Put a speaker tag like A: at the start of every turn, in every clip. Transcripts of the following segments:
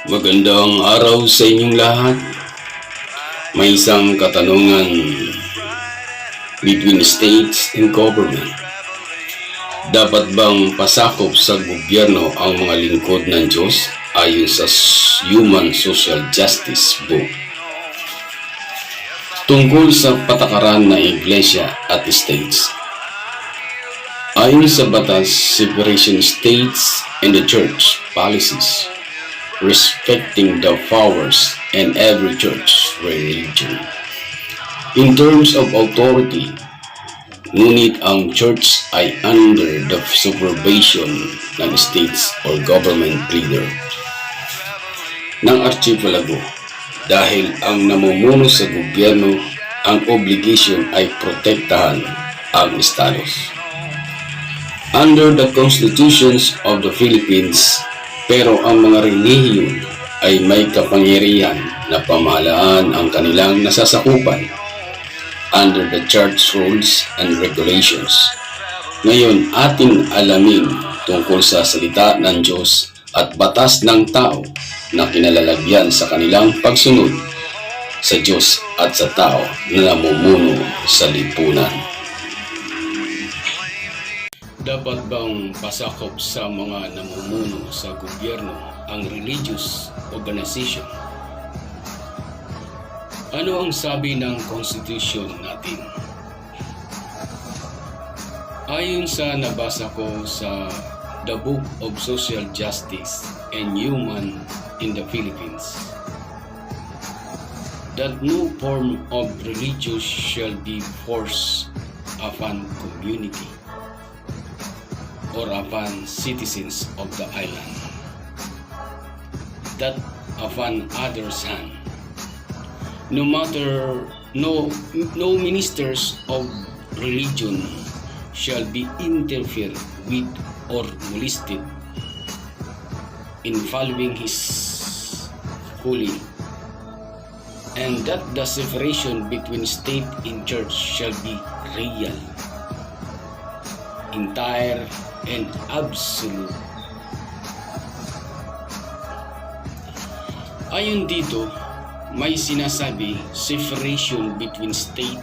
A: Magandang araw sa inyong lahat. May isang katanungan between states and government. Dapat bang pasakop sa gobyerno ang mga lingkod ng Diyos ayon sa Human Social Justice Book? Tungkol sa patakaran ng Iglesia at States. Ayon sa batas, separation states and the church policies respecting the powers and every church religion. In terms of authority, ngunit ang church ay under the supervision ng states or government leader ng archipelago dahil ang namumuno sa gobyerno ang obligation ay protektahan ang estados. Under the constitutions of the Philippines, pero ang mga relihiyon ay may kapangyarihan na pamahalaan ang kanilang nasasakupan under the church rules and regulations. Ngayon, ating alamin tungkol sa salita ng Diyos at batas ng tao na kinalalagyan sa kanilang pagsunod sa Diyos at sa tao na namumuno sa lipunan. Dapat bang pasakop sa mga namumuno sa gobyerno ang religious organization? Ano ang sabi ng Constitution natin? Ayon sa nabasa ko sa The Book of Social Justice and Human in the Philippines, that no form of religion shall be forced upon community or upon citizens of the island, that upon others' hand, no ministers of religion shall be interfered with or molested in following his calling, and that the separation between state and church shall be real, entire, and absolute. Ayon dito, may sinasabi separation between state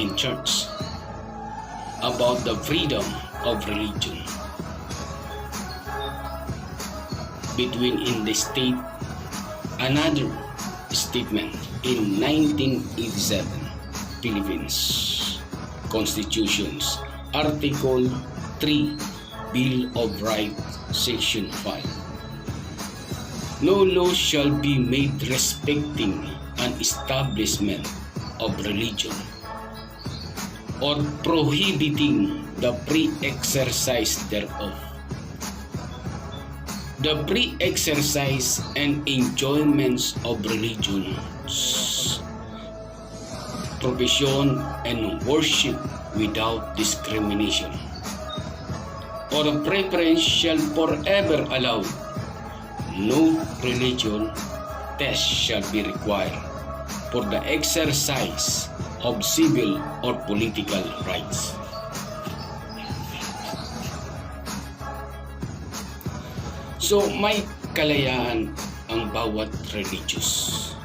A: and church about the freedom of religion between in the state. Another statement in 1987 Philippines Constitutions Article 3 Bill of Rights Section 5. No law shall be made respecting an establishment of religion or prohibiting the free exercise thereof. The free exercise and enjoyments of religion, provision and worship without discrimination or preference shall forever allowed. No religion test shall be required for the exercise of civil or political rights. So may kalayaan ang bawat religious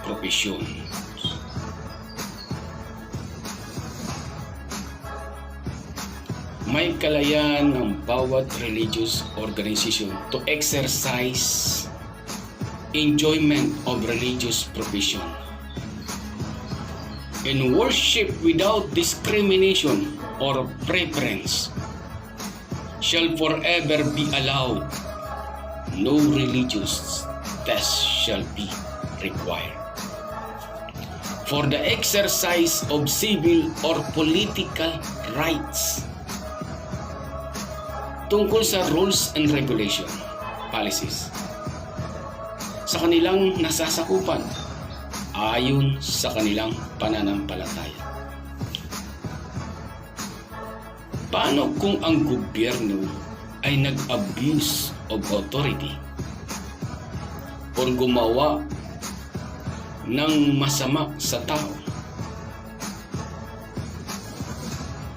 A: profession. May kalayaan ng bawat religious organization to exercise enjoyment of religious profession and worship without discrimination or preference shall forever be allowed. No religious test shall be required for the exercise of civil or political rights. Tungkol sa rules and regulation policies sa kanilang nasasakupan ayon sa kanilang pananampalataya. Paano kung ang gobyerno ay nag-abuse of authority o gumawa ng masama sa tao?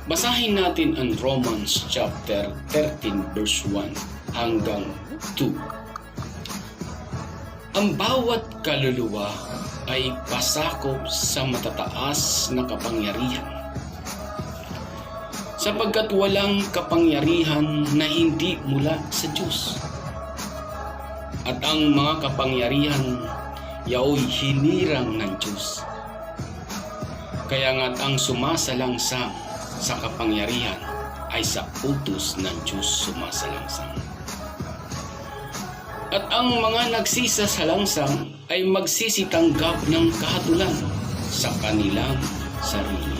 A: Basahin natin ang Romans chapter 13 verse 1 hanggang 2. Ang bawat kaluluwa ay pasakop sa matataas na kapangyarihan, sapagkat walang kapangyarihan na hindi mula sa Diyos. At ang mga kapangyarihan yaoy hinirang ng Diyos. Kaya nga't ang sumasalangsang sa kapangyarihan ay sa utos ng Diyos sumasalangsang. At ang mga nagsisasalangsang ay magsisitanggap ng kahatulan sa kanilang sarili.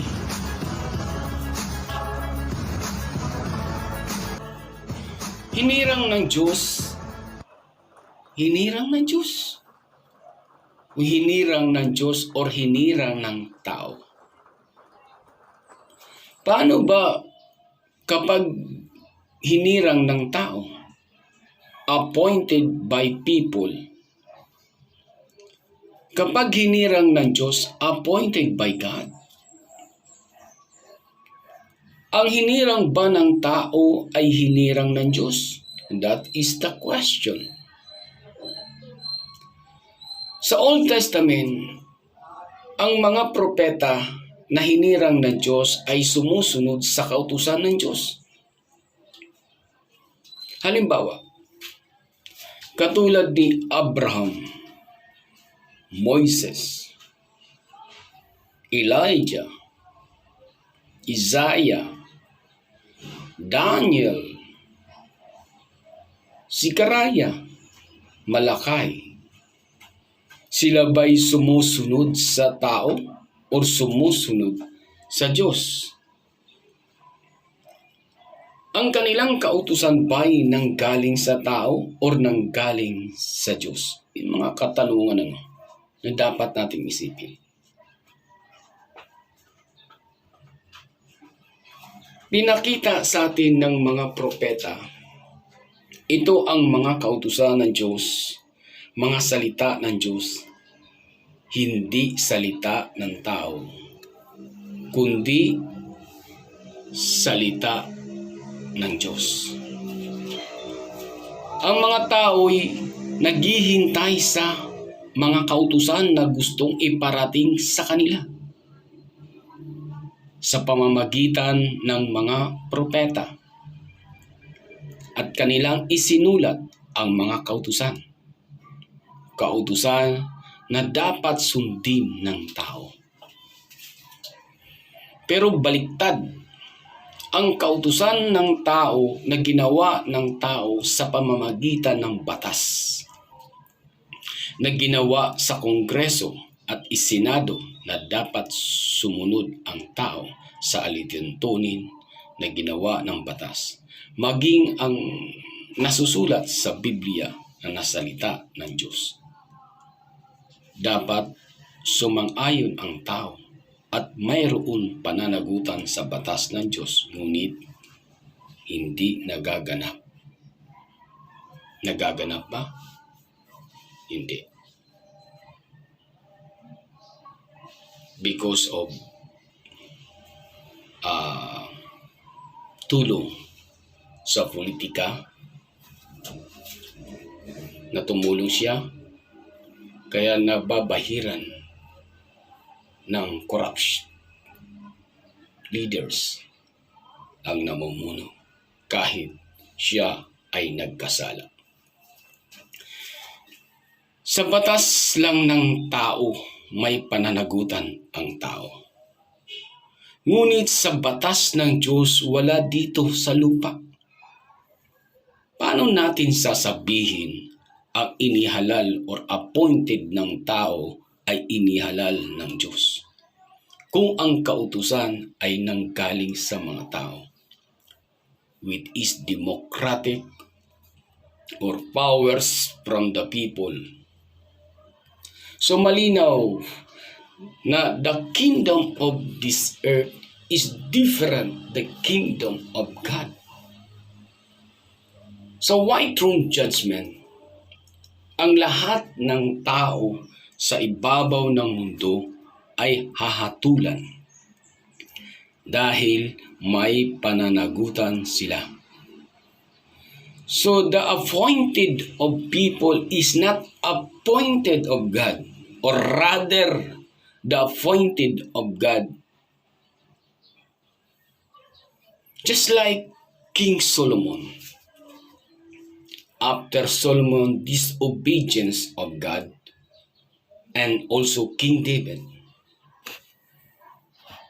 A: Hinirang ng Diyos. Hinirang ng Diyos. O hinirang ng Diyos o hinirang ng tao. Paano ba kapag hinirang ng tao? Appointed by people. Kapag hinirang ng Diyos, appointed by God. Ang hinirang ba ng tao ay hinirang ng Diyos? That is the question. Sa Old Testament, ang mga propeta na hinirang ng Diyos ay sumusunod sa kautusan ng Diyos. Halimbawa, katulad ni Abraham, Moises, Elijah, Isaiah, Daniel, Zechariah, Malakay. Sila ba'y sumusunod sa tao o sumusunod sa Diyos? Ang kanilang kautusan ba'y nanggaling sa tao o nanggaling sa Diyos? Yung mga katanungan na dapat nating isipin. Pinakita sa atin ng mga propeta, ito ang mga kautusan ng Diyos, mga salita ng Diyos, hindi salita ng tao, kundi salita ng Diyos. Ang mga tao'y naghihintay sa mga kautusan na gustong iparating sa kanila sa pamamagitan ng mga propeta at kanilang isinulat ang mga kautusan. Kautusan na dapat sundin ng tao. Pero baliktad ang kautusan ng tao na ginawa ng tao sa pamamagitan ng batas na ginawa sa Kongreso at Senado na dapat sumunod ang tao sa alituntunin na ginawa ng batas, maging ang nasusulat sa Biblia na nasalita ng Diyos. Dapat sumang-ayon ang tao at mayroon pananagutan sa batas ng Diyos, ngunit hindi nagaganap. Nagaganap ba? Hindi. Because of tulong sa politika na tumulong siya, kaya nababahiran ng corrupt leaders ang namumuno kahit siya ay nagkasala. Sa batas lang ng tao may pananagutan ang tao. Ngunit sa batas ng Diyos wala dito sa lupa. Paano natin sasabihin ang inihalal or appointed ng tao ay inihalal ng Diyos kung ang kautusan ay nanggaling sa mga tao with its democratic or powers from the people? So malinaw na the kingdom of this earth is different the kingdom of God. So why throne judgment? Ang lahat ng tao sa ibabaw ng mundo ay hahatulan dahil may pananagutan sila. So the appointed of people is not appointed of God, or rather, the appointed of God. Just like King Solomon, after Solomon's disobedience of God, and also King David,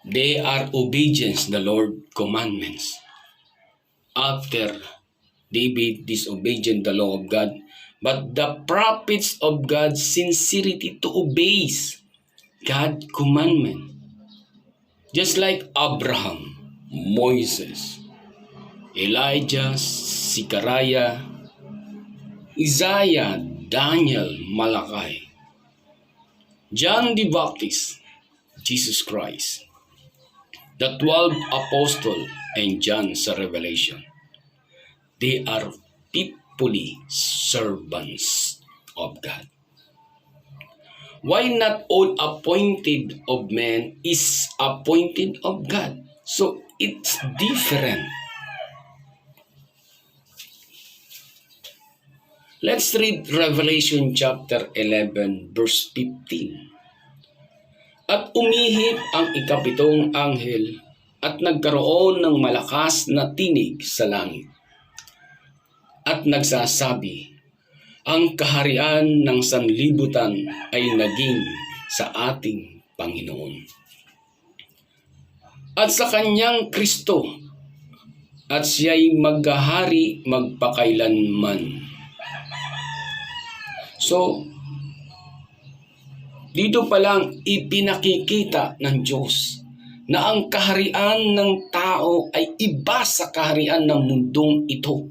A: they are obedience the Lord's commandments. After David disobeyed the law of God, but the prophets of God sincerity to obey God's commandment. Just like Abraham, Moses, Elijah, Zechariah, Isaiah, Daniel, Malachi, John the Baptist, Jesus Christ, the 12 apostles, and John sa Revelation. They are faithfully servants of God. Why not all appointed of men is appointed of God? So it's different. Let's read Revelation chapter 11 verse 15. At umihip ang ikapitong anghel at nagkaroon ng malakas na tinig sa langit. At nagsasabi, ang kaharian ng sanlibutan ay naging sa ating Panginoon at sa kanyang Kristo, at siya'y maghahari magpakailanman. So, dito pa lang ipinakikita ng Diyos na ang kaharian ng tao ay iba sa kaharian ng mundong ito.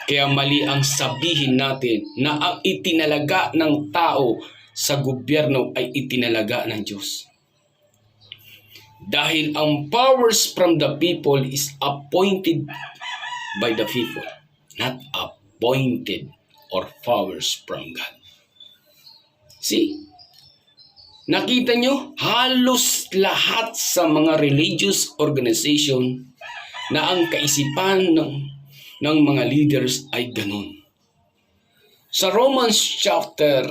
A: Kaya mali ang sabihin natin na ang itinalaga ng tao sa gobyerno ay itinalaga ng Diyos. Dahil ang powers from the people is appointed by the people, not appointed or powers from God. See? Nakita nyo, halos lahat sa mga religious organization na ang kaisipan ng mga leaders ay ganun. Sa Romans chapter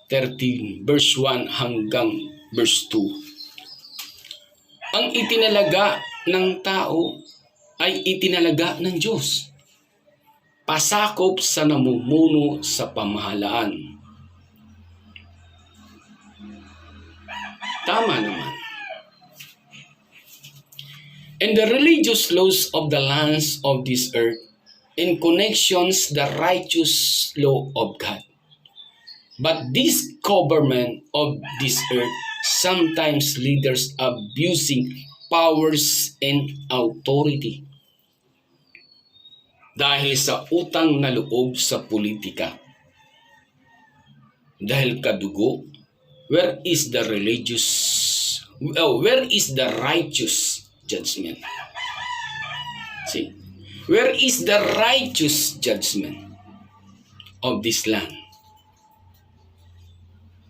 A: 13, verse 1 hanggang verse 2, ang itinalaga ng tao ay itinalaga ng Diyos. Pasakop sa namumuno sa pamahalaan. Tama naman. And the religious laws of the lands of this earth in connections the righteous law of God. But this government of this earth, sometimes leaders abusing powers and authority. Dahil sa utang na loob sa politika. Dahil kadugo, where is the righteous judgment? See? Where is the righteous judgment of this land?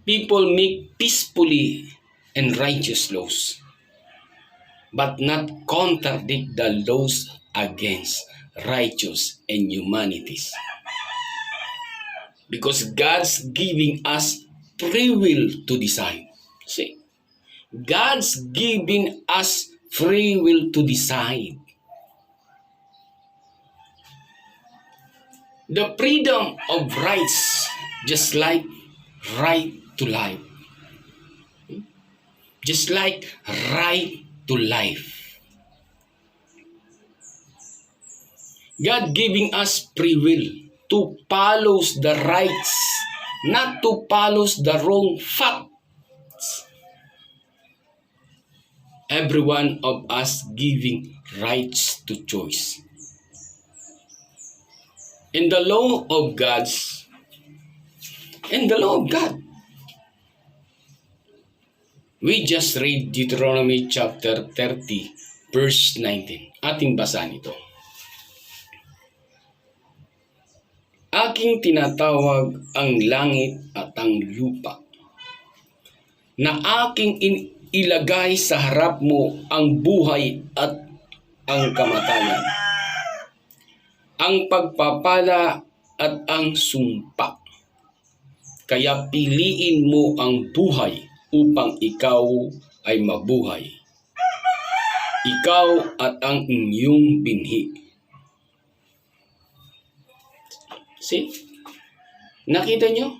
A: People make peacefully and righteous laws, but not contradict the laws against righteous and humanities. Because God's giving us free will to decide. See? God's giving us free will to decide. The freedom of rights, just like right to life. Just like right to life. God giving us free will to follow the rights, not to follow the wrong facts. Every one of us giving rights to choice. In the law of God, we just read Deuteronomy chapter 30, verse 19. Ating basahin ito. Aking tinatawag ang langit at ang lupa, na aking ilagay sa harap mo ang buhay at ang kamatayan, ang pagpapala at ang sumpa. Kaya piliin mo ang buhay upang ikaw ay mabuhay. Ikaw at ang inyong binhi. See? Nakita nyo?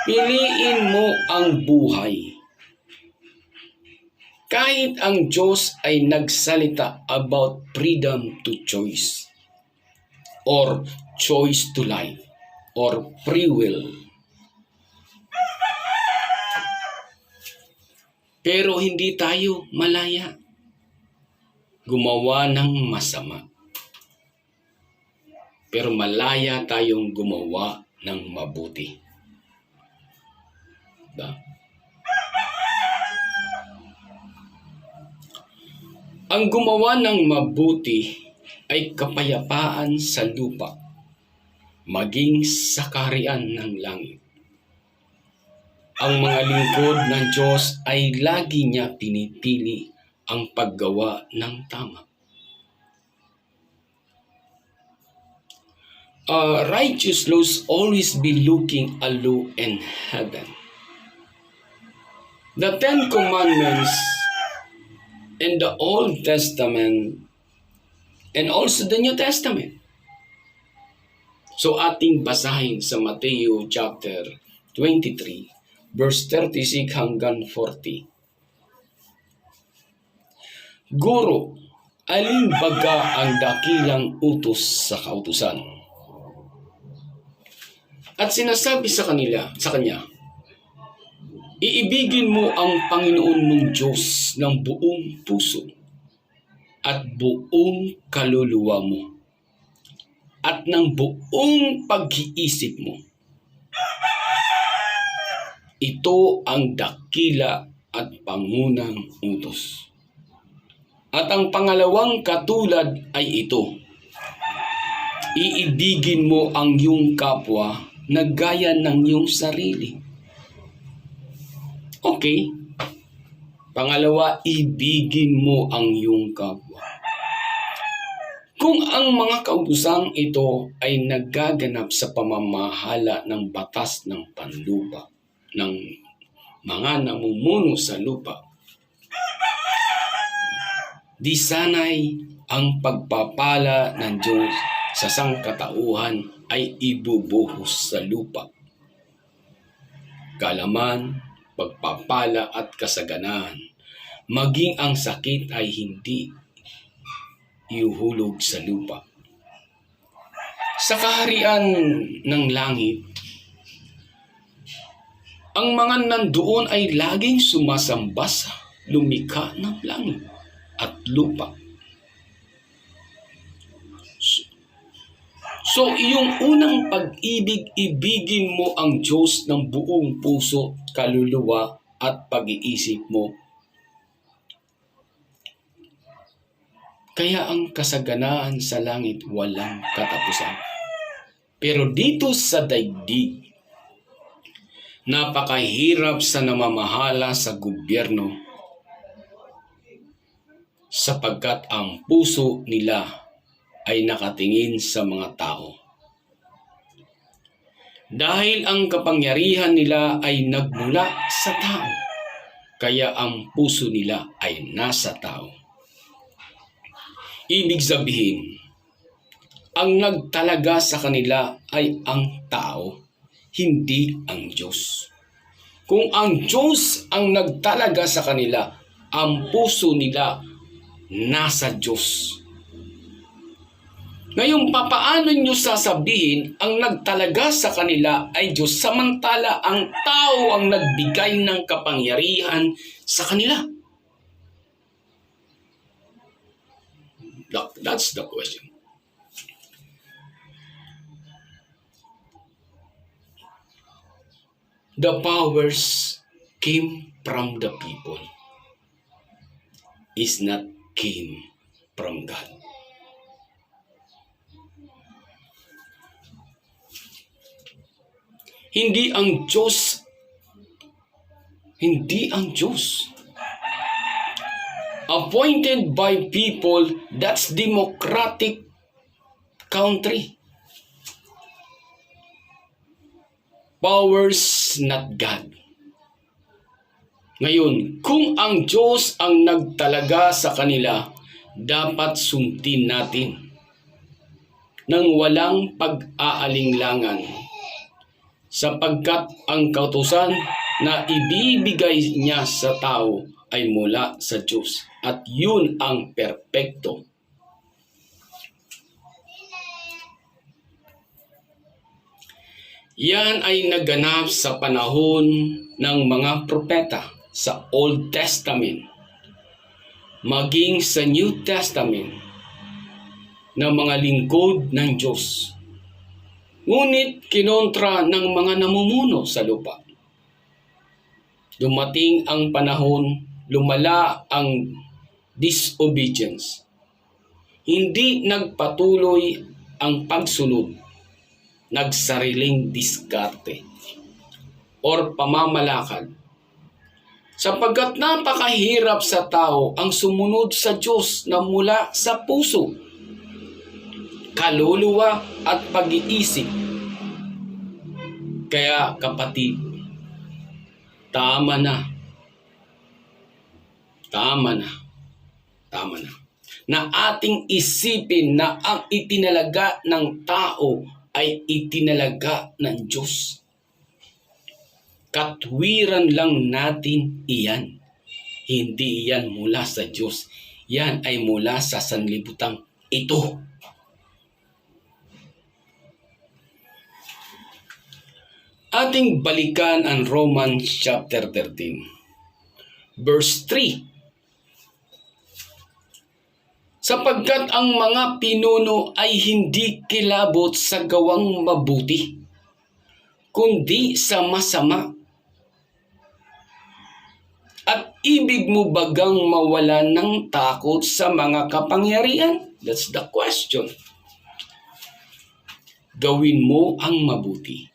A: Piliin mo ang buhay. Kahit ang Diyos ay nagsalita about freedom to choice or choice to life or free will. Pero hindi tayo malaya gumawa ng masama. Pero malaya tayong gumawa ng mabuti. Diba? Ang gumawa ng mabuti ay kapayapaan sa lupa, maging sa kaharian ng langit. Ang mga lingkod ng Diyos ay lagi niya pinipili ang paggawa ng tama. Righteous laws always be looking a law in heaven. The Ten Commandments in the Old Testament and also the New Testament. So ating basahin sa Mateo chapter 23, verse 36 hanggang 40. Guro, alin baga ang dakilang utos sa kautusan? At sinasabi sa kanya, iibigin mo ang Panginoon mong Diyos ng buong puso at buong kaluluwa mo at ng buong pag-iisip mo. Ito ang dakila at pangunang utos. At ang pangalawang katulad ay ito. Iibigin mo ang iyong kapwa na gaya ng iyong sarili. Okay. Pangalawa, ibigin mo ang iyong kapwa. Kung ang mga kautosang ito ay nagaganap sa pamamahala ng batas ng panlupa, ng mga namumuno sa lupa, di sanay ang pagpapala ng Diyos sa sangkatauhan ay ibubuhos sa lupa. Kalaman, pagpapala at kasaganahan, maging ang sakit ay hindi iuhulog sa lupa. Sa kaharian ng langit, ang mga nandoon ay laging sumasamba sa lumikha ng langit at lupa. So, yung unang pag-ibig, ibigin mo ang Diyos ng buong puso, kaluluwa, at pag-iisip mo. Kaya ang kasaganaan sa langit walang katapusan. Pero dito sa daigdig, napakahirap sa namamahala sa gobyerno sapagkat ang puso nila ay nakatingin sa mga tao. Dahil ang kapangyarihan nila ay nagmula sa tao, kaya ang puso nila ay nasa tao. Ibig sabihin, ang nagtalaga sa kanila ay ang tao, hindi ang Diyos. Kung ang Diyos ang nagtalaga sa kanila, ang puso nila nasa Diyos. Ngayon, papaano nyo sasabihin ang nagtalaga sa kanila ay Diyos samantala ang tao ang nagbigay ng kapangyarihan sa kanila? That's the question. The powers came from the people, is not came from God. Hindi ang Diyos. Appointed by people, that's democratic country. powers, not God. Ngayon, kung ang Diyos ang nagtalaga sa kanila, dapat sundin natin nang walang pag-aalinlangan, sapagkat ang kautusan na ibibigay niya sa tao ay mula sa Diyos, at yun ang perpekto. Yan ay naganap sa panahon ng mga propeta sa Old Testament, maging sa New Testament, ng mga lingkod ng Diyos. Ngunit kinontra ng mga namumuno sa lupa. Dumating ang panahon, lumala ang disobedience. Hindi nagpatuloy ang pagsunod, nagsariling diskarte or pamamalakad. Sapagkat napakahirap sa tao ang sumunod sa Diyos na mula sa puso, kaluluwa at pag-iisip. Kaya kapatid, tama na na ating isipin na ang itinalaga ng tao ay itinalaga ng Diyos. Katwiran lang natin iyan. Hindi iyan mula sa Diyos. Yan ay mula sa sanlibutang ito. Ating balikan ang Romans chapter 13, verse 3. Sapagkat ang mga pinuno ay hindi kilabot sa gawang mabuti, kundi sa masama. At ibig mo bagang mawalan ng takot sa mga kapangyarihan? That's the question. Gawin mo ang mabuti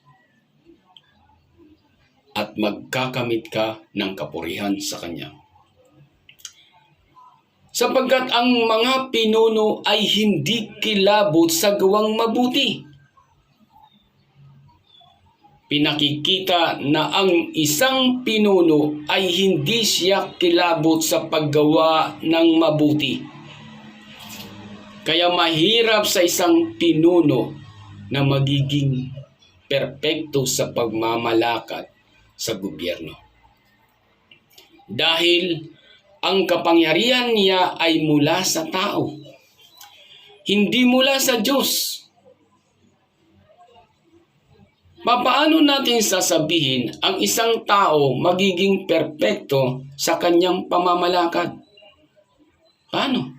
A: at magkakamit ka ng kapurihan sa Kanya. Sapagkat ang mga pinuno ay hindi kilabot sa gawang mabuti. Pinakikita na ang isang pinuno ay hindi siya kilabot sa paggawa ng mabuti. Kaya mahirap sa isang pinuno na magiging perpekto sa pagmamalakad sa gobyerno. Dahil ang kapangyarihan niya ay mula sa tao, hindi mula sa Diyos. Paano natin sasabihin ang isang tao magiging perpekto sa kanyang pamamalakad? Paano?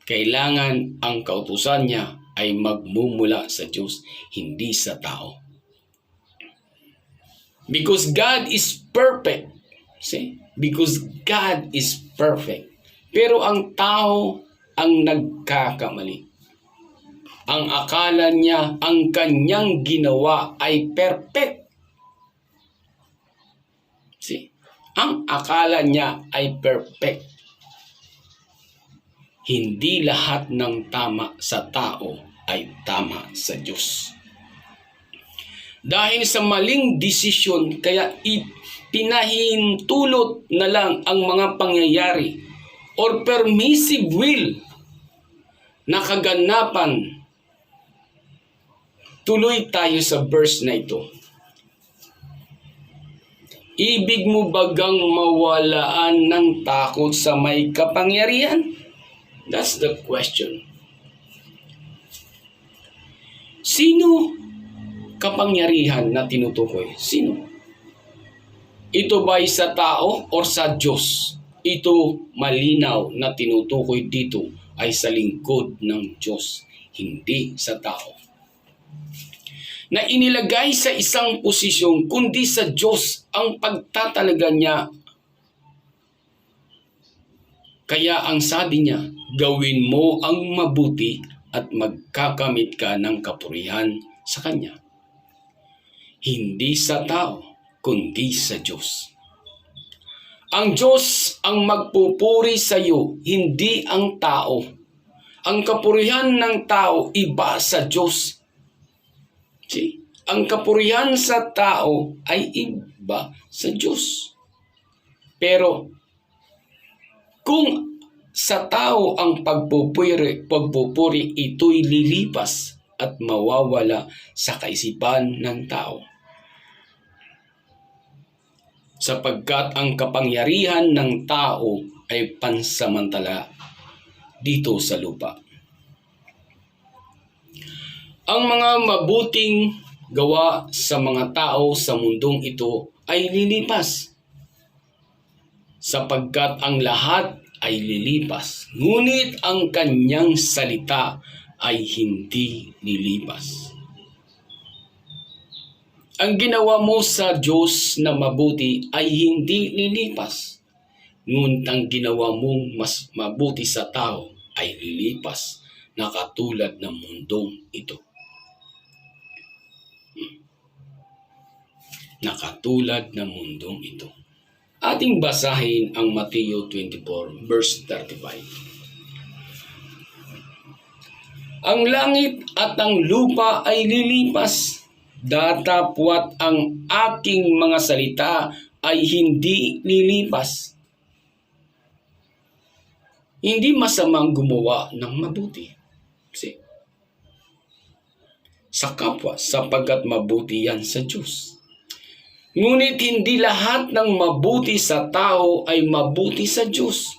A: Kailangan ang kautusan niya ay magmumula sa Diyos, hindi sa tao. Because God is perfect. See? Because God is perfect. Pero ang tao ang nagkakamali. Ang akala niya ang kanyang ginawa ay perfect. See? Ang akala niya ay perfect. Hindi lahat ng tama sa tao ay tama sa Diyos. Dahil sa maling desisyon, kaya pinahintulot na lang ang mga pangyayari or permissive will na kaganapan. Tuloy tayo sa verse na ito. Ibig mo bagang mawalaan ng takot sa may kapangyarihan? That's the question. Sino kapangyarihan na tinutukoy? Sino? Ito ba'y sa tao o sa Diyos? Ito malinaw na tinutukoy dito ay sa lingkod ng Diyos, hindi sa tao. Na inilagay sa isang posisyon, kundi sa Diyos ang pagtatalaga niya. Kaya ang sabi niya, gawin mo ang mabuti at magkakamit ka ng kapurihan sa Kanya. Hindi sa tao, kundi sa Diyos. Ang Diyos ang magpupuri sa iyo, hindi ang tao. Ang kapurihan ng tao iba sa Diyos. See? ang kapurihan sa tao ay iba sa Diyos. Pero kung sa tao ang pagpupuri, ito'y lilipas at mawawala sa kaisipan ng tao. Sapagkat ang kapangyarihan ng tao ay pansamantala dito sa lupa. Ang mga mabuting gawa sa mga tao sa mundong ito ay lilipas. Sapagkat ang lahat ay lilipas, ngunit ang kanyang salita ay hindi lilipas. Ang ginawa mo sa Diyos na mabuti ay hindi lilipas, ngunit ang ginawa mong mas mabuti sa tao ay lilipas na katulad ng mundong ito. Na katulad ng mundong ito. Ating basahin ang Mateo 24 verse 35. Ang langit at ang lupa ay lilipas, datapwat ang aking mga salita ay hindi lilipas. Hindi masamang gumawa ng mabuti. Kasi sa kapwa, sapagkat mabuti yan sa Diyos. Ngunit hindi lahat ng mabuti sa tao ay mabuti sa Diyos.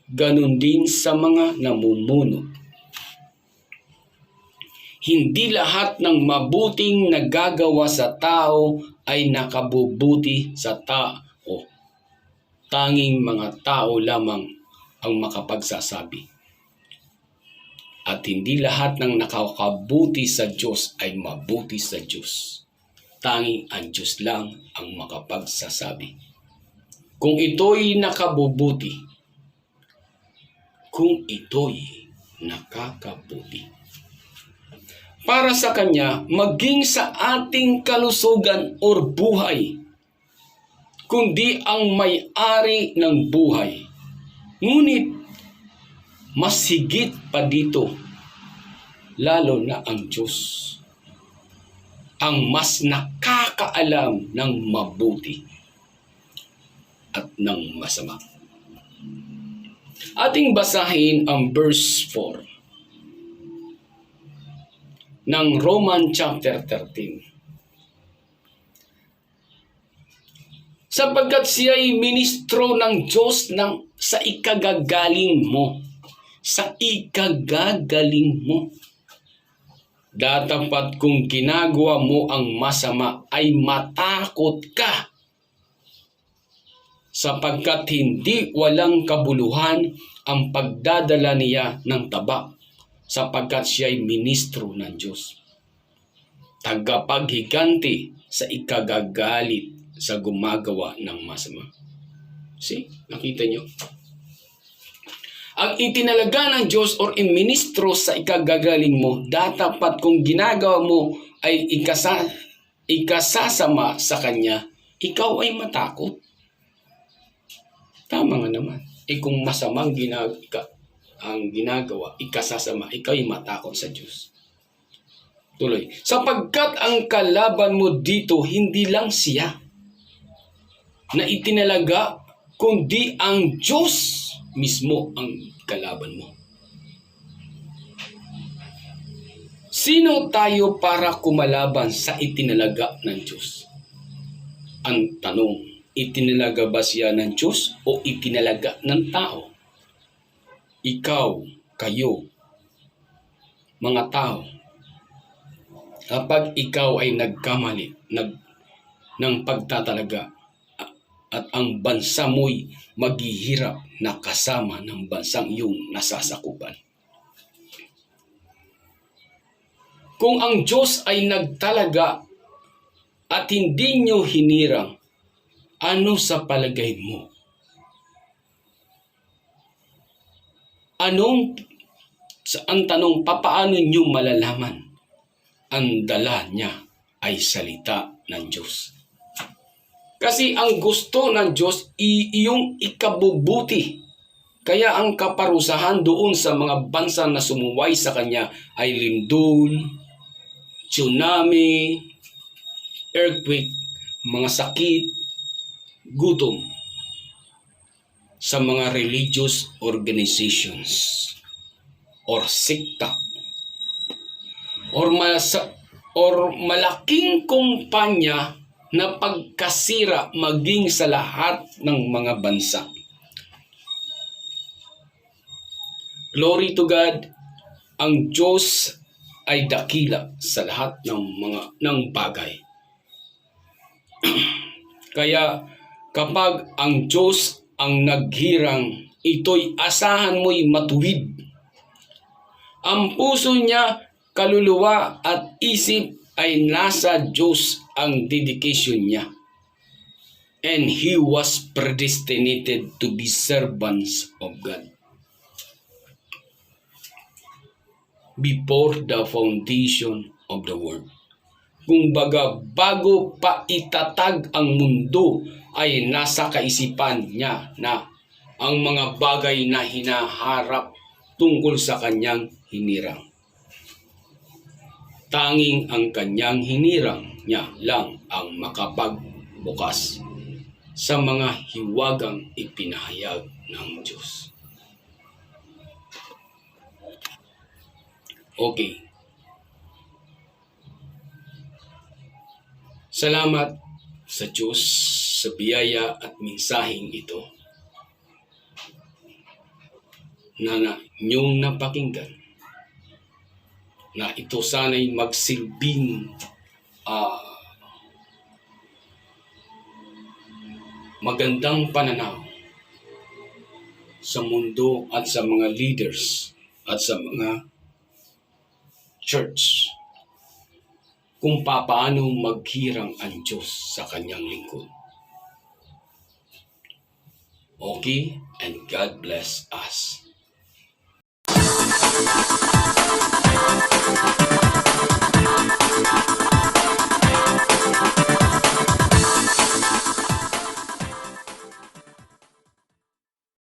A: Ganon din sa mga namumuno. Hindi lahat ng mabuting nagagawa sa tao ay nakabubuti sa tao. Tanging mga tao lamang ang makapagsasabi. At hindi lahat ng nakakabuti sa Diyos ay mabuti sa Diyos. Tanging ang Diyos lang ang makapagsasabi. Kung ito'y nakabubuti, kung ito'y nakakabuti. Para sa Kanya, maging sa ating kalusugan o buhay, kundi ang may-ari ng buhay. Ngunit, mas higit pa dito, lalo na ang Diyos ang mas nakakaalam ng mabuti at ng masama. Ating basahin ang verse 4 ng Roman chapter 13. Sapagkat siya ay ministro ng Diyos sa ikagagaling mo. Sa ikagagaling mo. Datapat kung ginagawa mo ang masama ay matakot ka. Sapagkat hindi walang kabuluhan ang pagdadala niya ng tabak. Sapagkat siya ay ministro ng Diyos. Tagapaghiganti sa ikagagalit sa gumagawa ng masama. See? Nakita nyo? Ang itinalaga ng Diyos or ministro sa ikagagaling mo, datapat kung ginagawa mo ay ikasasama sa Kanya, ikaw ay matakot. Tama nga naman. Kung masamang ang ginagawa, ikasasama, ikaw ay matakot sa Diyos. Tuloy. Sapagkat ang kalaban mo dito, hindi lang siya na itinalaga, kundi ang Diyos mismo ang kalaban mo. Sino tayo para kumalaban sa itinalaga ng Diyos? Ang tanong, itinalaga ba siya ng Diyos o itinalaga ng tao? Ikaw, kayo, mga tao, kapag ikaw ay nagkamali ng pagtatalaga, at ang bansa mo'y maghihirap na kasama ng bansang iyong nasasakupan. Kung ang Diyos ay nagtalaga at hindi nyo hinirang, ano sa palagay mo? Ang tanong, papaano nyo malalaman? Ang dala niya ay salita ng Diyos. Kasi ang gusto ng Diyos iyong ikabubuti. Kaya ang kaparusahan doon sa mga bansa na sumuway sa Kanya ay lindol, tsunami, earthquake, mga sakit, gutom sa mga religious organizations or sekta or malaking kumpanya na pagkasira maging sa lahat ng mga bansa. Glory to God, ang Diyos ay dakila sa lahat ng bagay. Kaya kapag ang Diyos ang naghirang, ito'y asahan mo'y matuwid. Ang puso niya, kaluluwa at isip ay nasa Diyos ang dedication niya. And he was predestinated to be servants of God. Before the foundation of the world. Kung baga, bago pa itatag ang mundo, ay nasa kaisipan niya na ang mga bagay na hinaharap tungkol sa kanyang hinirang. Tanging ang kanyang hinirang niya lang ang makapagbukas sa mga hiwagang ipinahayag ng Diyos. Okay. Salamat sa Diyos sa biyaya at mensaheng ito na inyong napakinggan, na ito sana'y magsilbing magandang pananaw sa mundo at sa mga leaders at sa mga church kung paano maghirang ang Diyos sa kanyang lingkod. Okay? And God bless us.